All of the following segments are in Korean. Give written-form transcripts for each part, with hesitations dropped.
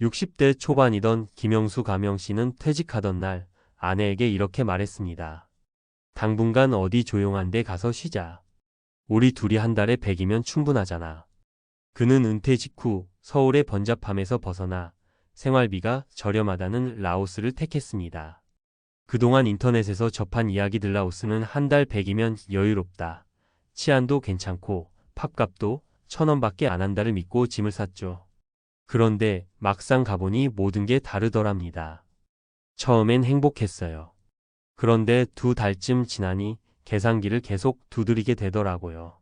60대 초반이던 김영수 가명씨는 퇴직하던 날 아내에게 이렇게 말했습니다. 당분간 어디 조용한 데 가서 쉬자. 우리 둘이 한 달에 100이면 충분하잖아. 그는 은퇴 직후 서울의 번잡함에서 벗어나 생활비가 저렴하다는 라오스를 택했습니다. 그동안 인터넷에서 접한 이야기들 라오스는 한 달 100이면 여유롭다. 치안도 괜찮고 팝값도 1,000원밖에 안 한다를 믿고 짐을 쌌죠. 그런데 막상 가보니 모든 게 다르더랍니다. 처음엔 행복했어요. 그런데 2달쯤 지나니 계산기를 계속 두드리게 되더라고요.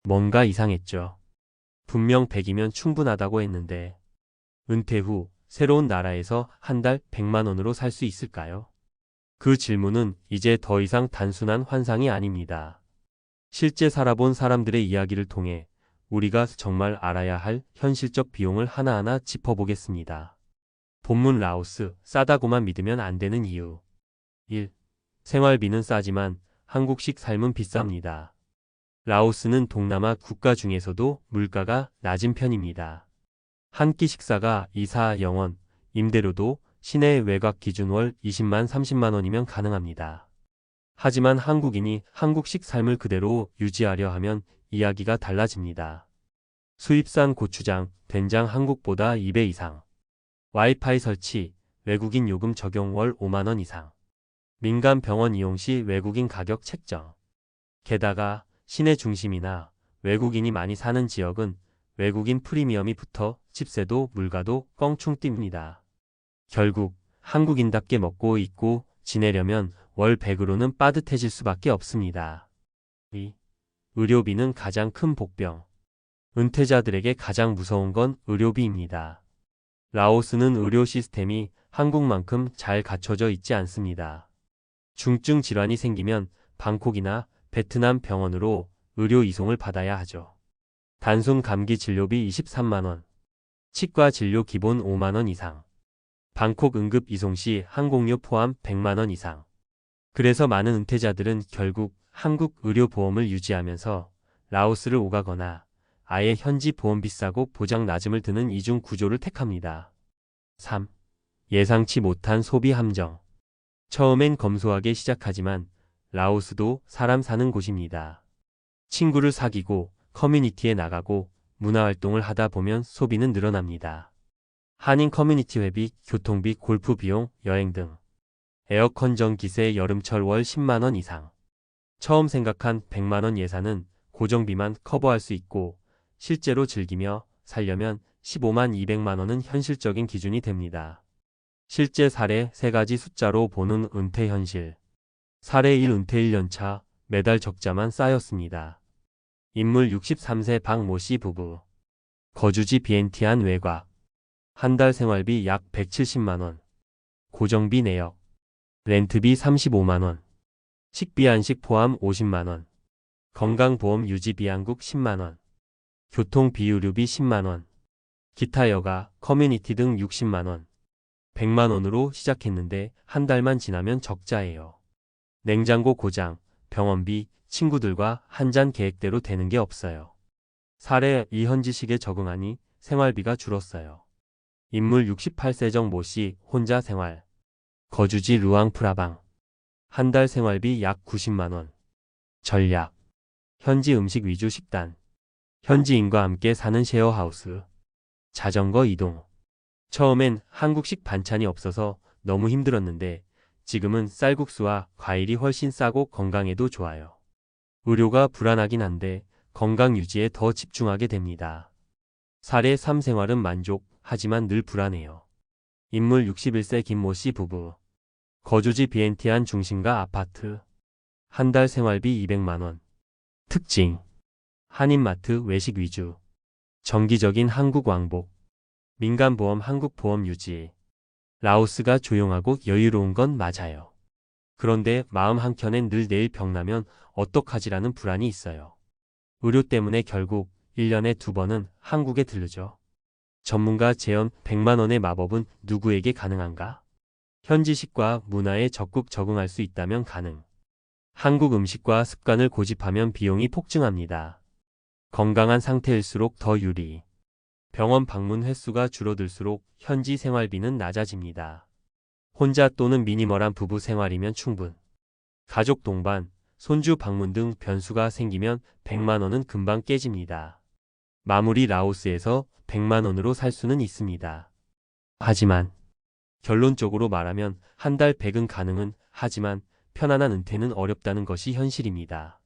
뭔가 이상했죠. 분명 100이면 충분하다고 했는데 은퇴 후 새로운 나라에서 한 달 100만 원으로 살 수 있을까요? 그 질문은 이제 더 이상 단순한 환상이 아닙니다. 실제 살아본 사람들의 이야기를 통해 우리가 정말 알아야 할 현실적 비용을 하나하나 짚어보겠습니다. 본문 라오스, 싸다고만 믿으면 안 되는 이유. 1. 생활비는 싸지만 한국식 삶은 비쌉니다. 라오스는 동남아 국가 중에서도 물가가 낮은 편입니다. 한 끼 식사가 2-4영원, 임대료도 시내 외곽 기준 월 20만 30만 원이면 가능합니다. 하지만 한국인이 한국식 삶을 그대로 유지하려 하면 이야기가 달라집니다. 수입산 고추장, 된장 한국보다 2배 이상. 와이파이 설치, 외국인 요금 적용 월 5만 원 이상. 민간 병원 이용 시 외국인 가격 책정. 게다가 시내 중심이나 외국인이 많이 사는 지역은 외국인 프리미엄이 붙어 집세도 물가도 껑충 뜁니다. 결국 한국인답게 먹고 입고 지내려면 월 100으로는 빠듯해질 수밖에 없습니다. 2. 의료비는 가장 큰 복병. 은퇴자들에게 가장 무서운 건 의료비입니다. 라오스는 의료 시스템이 한국만큼 잘 갖춰져 있지 않습니다. 중증 질환이 생기면 방콕이나 베트남 병원으로 의료 이송을 받아야 하죠. 단순 감기 진료비 23만 원, 치과 진료 기본 5만 원 이상, 방콕 응급 이송 시 항공료 포함 100만 원 이상. 그래서 많은 은퇴자들은 결국 한국 의료보험을 유지하면서 라오스를 오가거나 아예 현지 보험 비싸고 보장 낮음을 드는 이중 구조를 택합니다. 3. 예상치 못한 소비 함정. 처음엔 검소하게 시작하지만 라오스도 사람 사는 곳입니다. 친구를 사귀고 커뮤니티에 나가고 문화활동을 하다 보면 소비는 늘어납니다. 한인 커뮤니티 회비, 교통비, 골프 비용, 여행 등. 에어컨 전기세 여름철 월 10만 원 이상. 처음 생각한 100만 원 예산은 고정비만 커버할 수 있고 실제로 즐기며 살려면 15만 200만 원은 현실적인 기준이 됩니다. 실제 사례 3가지 숫자로 보는 은퇴 현실. 사례 1 은퇴 1년차 매달 적자만 쌓였습니다. 인물 63세 박모 씨 부부. 거주지 비엔티안 외곽. 한 달 생활비 약 170만 원. 고정비 내역. 렌트비 35만 원. 식비 한식 포함 50만 원. 건강보험 유지비 한국 10만 원. 교통비유류비 10만 원. 기타 여가, 커뮤니티 등 60만 원. 100만 원으로 시작했는데 한 달만 지나면 적자예요. 냉장고 고장, 병원비, 친구들과 한 잔 계획대로 되는 게 없어요. 사례 2 현지식에 적응하니 생활비가 줄었어요. 인물 68세 정모 씨 혼자 생활. 거주지 루앙프라방. 한 달 생활비 약 90만 원. 전략. 현지 음식 위주 식단. 현지인과 함께 사는 쉐어하우스. 자전거 이동. 처음엔 한국식 반찬이 없어서 너무 힘들었는데 지금은 쌀국수와 과일이 훨씬 싸고 건강에도 좋아요. 의료가 불안하긴 한데 건강 유지에 더 집중하게 됩니다. 사례 3 생활은 만족, 하지만 늘 불안해요. 인물 61세 김모 씨 부부. 거주지 비엔티안 중심가 아파트. 한 달 생활비 200만 원. 특징. 한인마트 외식 위주. 정기적인 한국 왕복. 민간보험 한국보험 유지. 라오스가 조용하고 여유로운 건 맞아요. 그런데 마음 한켠엔 늘 내일 병나면 어떡하지라는 불안이 있어요. 의료 때문에 결국 1년에 2번은 한국에 들르죠. 전문가 재연 100만 원의 마법은 누구에게 가능한가? 현지식과 문화에 적극 적응할 수 있다면 가능. 한국 음식과 습관을 고집하면 비용이 폭증합니다. 건강한 상태일수록 더 유리. 병원 방문 횟수가 줄어들수록 현지 생활비는 낮아집니다. 혼자 또는 미니멀한 부부 생활이면 충분. 가족 동반, 손주 방문 등 변수가 생기면 100만 원은 금방 깨집니다. 마무리 라오스에서 100만 원으로 살 수는 있습니다. 하지만 결론적으로 말하면 한 달 100은 가능은 하지만 편안한 은퇴는 어렵다는 것이 현실입니다.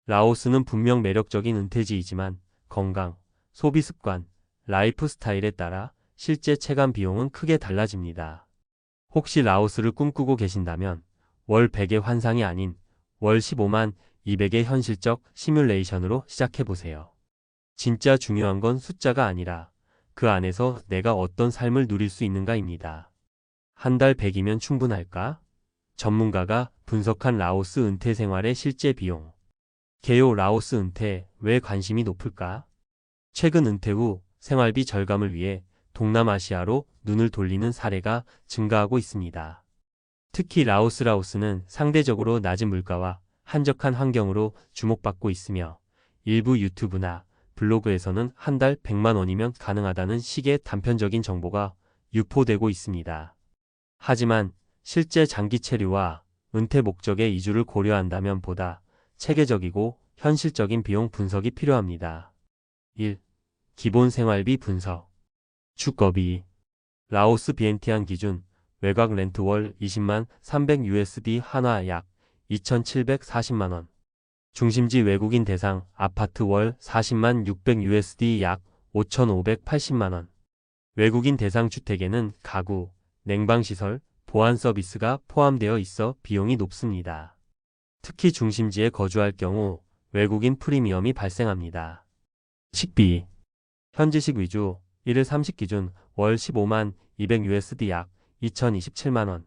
라오스는 분명 매력적인 은퇴지이지만 건강, 소비 습관, 라이프 스타일에 따라 실제 체감 비용은 크게 달라집니다. 혹시 라오스를 꿈꾸고 계신다면 월 100의 환상이 아닌 월 15만 200의 현실적 시뮬레이션으로 시작해보세요. 진짜 중요한 건 숫자가 아니라 그 안에서 내가 어떤 삶을 누릴 수 있는가입니다. 한 달 100이면 충분할까? 전문가가 분석한 라오스 은퇴 생활의 실제 비용. 개요 라오스 은퇴 왜 관심이 높을까? 최근 은퇴 후 생활비 절감을 위해 동남아시아로 눈을 돌리는 사례가 증가하고 있습니다. 특히 라오스는 상대적으로 낮은 물가와 한적한 환경으로 주목받고 있으며 일부 유튜브나 블로그에서는 한 달 100만 원이면 가능하다는 식의 단편적인 정보가 유포되고 있습니다. 하지만 실제 장기 체류와 은퇴 목적의 이주를 고려한다면 보다 체계적이고 현실적인 비용 분석이 필요합니다. 1. 기본 생활비 분석. 주거비. 라오스 비엔티안 기준 외곽 렌트 월 20만 300USD 한화 약 2,740만 원. 중심지 외국인 대상 아파트 월 40만 600USD 약 5,580만 원. 외국인 대상 주택에는 가구, 냉방시설, 보안 서비스가 포함되어 있어 비용이 높습니다. 특히 중심지에 거주할 경우 외국인 프리미엄이 발생합니다. 식비. 현지식 위주 1일 30 기준 월 15만 200USD 약 2,027만 원.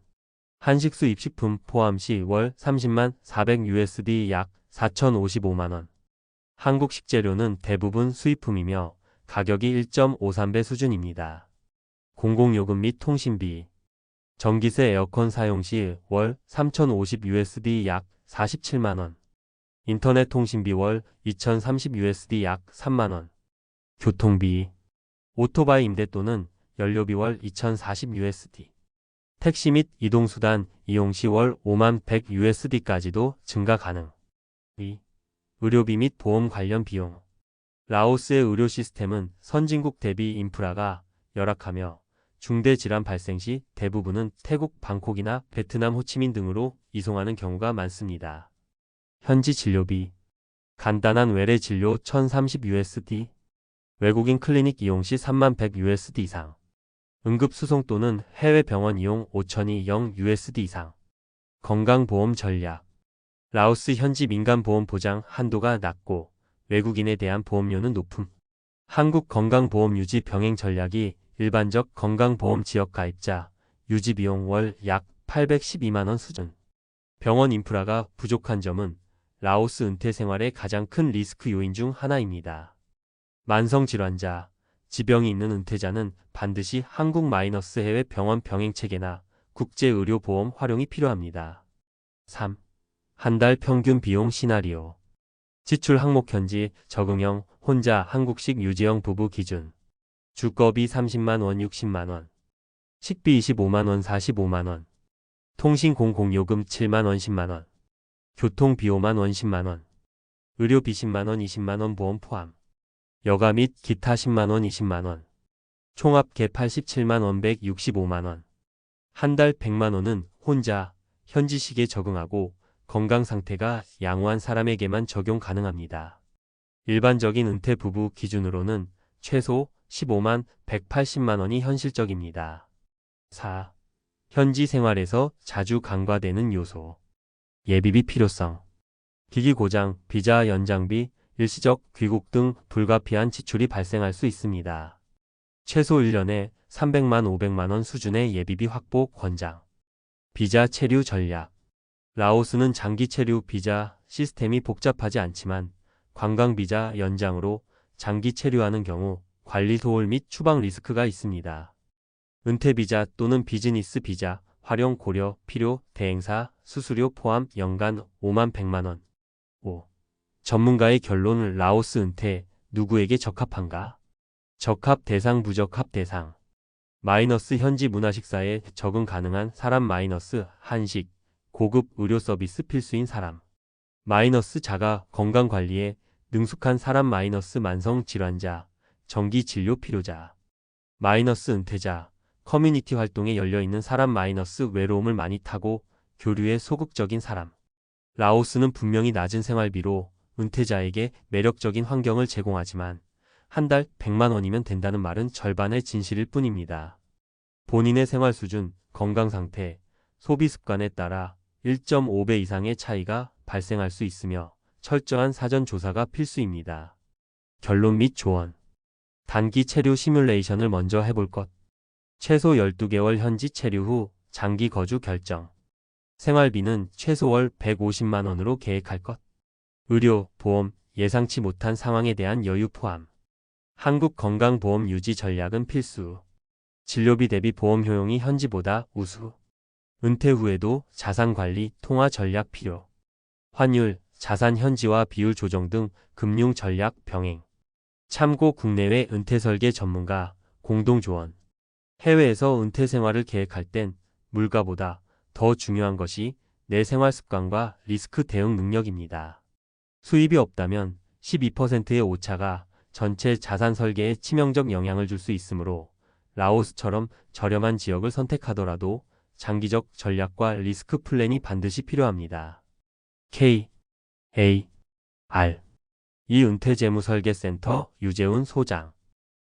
한식 수입식품 포함 시 월 30만 400USD 약 4,055만 원. 한국 식재료는 대부분 수입품이며 가격이 1.53배 수준입니다. 공공요금 및 통신비. 전기세 에어컨 사용 시 월 3,050USD 약 47만 원. 인터넷 통신비 월 2,030USD 약 3만 원. 교통비. 오토바이 임대 또는 연료비 월 2,040USD. 택시 및 이동수단 이용 시 월 5만 100USD까지도 증가 가능. 2. 의료비 및 보험 관련 비용. 라오스의 의료 시스템은 선진국 대비 인프라가 열악하며 중대 질환 발생 시 대부분은 태국 방콕이나 베트남 호치민 등으로 이송하는 경우가 많습니다. 현지 진료비. 간단한 외래 진료 1,030USD. 외국인 클리닉 이용 시 3만 100USD 이상. 응급수송 또는 해외 병원 이용 5,200USD 이상. 건강보험 전략. 라오스 현지 민간보험 보장 한도가 낮고 외국인에 대한 보험료는 높음. 한국 건강보험 유지 병행 전략이 일반적 건강보험 지역 가입자 유지비용 월 약 812만 원 수준. 병원 인프라가 부족한 점은 라오스 은퇴 생활의 가장 큰 리스크 요인 중 하나입니다. 만성질환자, 지병이 있는 은퇴자는 반드시 한국-해외 병원 병행 체계나 국제의료보험 활용이 필요합니다. 3. 한 달 평균 비용 시나리오. 지출 항목 현지 적응형 혼자 한국식 유지형 부부 기준. 주거비 30만 원 60만 원. 식비 25만 원 45만 원. 통신 공공요금 7만 원 10만 원. 교통비 5만 원 10만 원. 의료비 10만 원 20만 원 보험 포함. 여가 및 기타 10만 원 20만 원. 총합계 87만 원 165만 원. 한 달 100만 원은 혼자 현지식에 적응하고 건강 상태가 양호한 사람에게만 적용 가능합니다. 일반적인 은퇴 부부 기준으로는 최소 15만 180만 원이 현실적입니다. 4. 현지 생활에서 자주 간과되는 요소. 예비비 필요성. 기기 고장, 비자 연장비, 일시적 귀국 등 불가피한 지출이 발생할 수 있습니다. 최소 1년에 300만 500만 원 수준의 예비비 확보 권장. 비자 체류 전략. 라오스는 장기 체류 비자 시스템이 복잡하지 않지만 관광 비자 연장으로 장기 체류하는 경우 관리 소홀 및 추방 리스크가 있습니다. 은퇴 비자 또는 비즈니스 비자 활용 고려 필요 대행사 수수료 포함 연간 5만 100만 원. 5. 전문가의 결론은 라오스 은퇴 누구에게 적합한가? 적합 대상 부적합 대상. 마이너스 현지 문화식사에 적응 가능한 사람 마이너스 한식, 고급 의료 서비스 필수인 사람. 마이너스 자가 건강관리에 능숙한 사람 마이너스 만성 질환자, 정기 진료 필요자. 마이너스 은퇴자, 커뮤니티 활동에 열려있는 사람 마이너스 외로움을 많이 타고 교류에 소극적인 사람. 라오스는 분명히 낮은 생활비로 은퇴자에게 매력적인 환경을 제공하지만 한 달 100만 원이면 된다는 말은 절반의 진실일 뿐입니다. 본인의 생활 수준, 건강 상태, 소비 습관에 따라 1.5배 이상의 차이가 발생할 수 있으며 철저한 사전 조사가 필수입니다. 결론 및 조언. 단기 체류 시뮬레이션을 먼저 해볼 것. 최소 12개월 현지 체류 후 장기 거주 결정. 생활비는 최소 월 150만 원으로 계획할 것. 의료, 보험, 예상치 못한 상황에 대한 여유 포함. 한국 건강보험 유지 전략은 필수. 진료비 대비 보험 효용이 현지보다 우수. 은퇴 후에도 자산관리, 통화 전략 필요. 환율, 자산 현지화 비율 조정 등 금융 전략 병행. 참고 국내외 은퇴 설계 전문가, 공동 조언. 해외에서 은퇴 생활을 계획할 땐 물가보다 더 중요한 것이 내 생활 습관과 리스크 대응 능력입니다. 수입이 없다면 12%의 오차가 전체 자산 설계에 치명적 영향을 줄 수 있으므로 라오스처럼 저렴한 지역을 선택하더라도 장기적 전략과 리스크 플랜이 반드시 필요합니다. K, A, R 이 은퇴재무설계센터 유재훈 소장.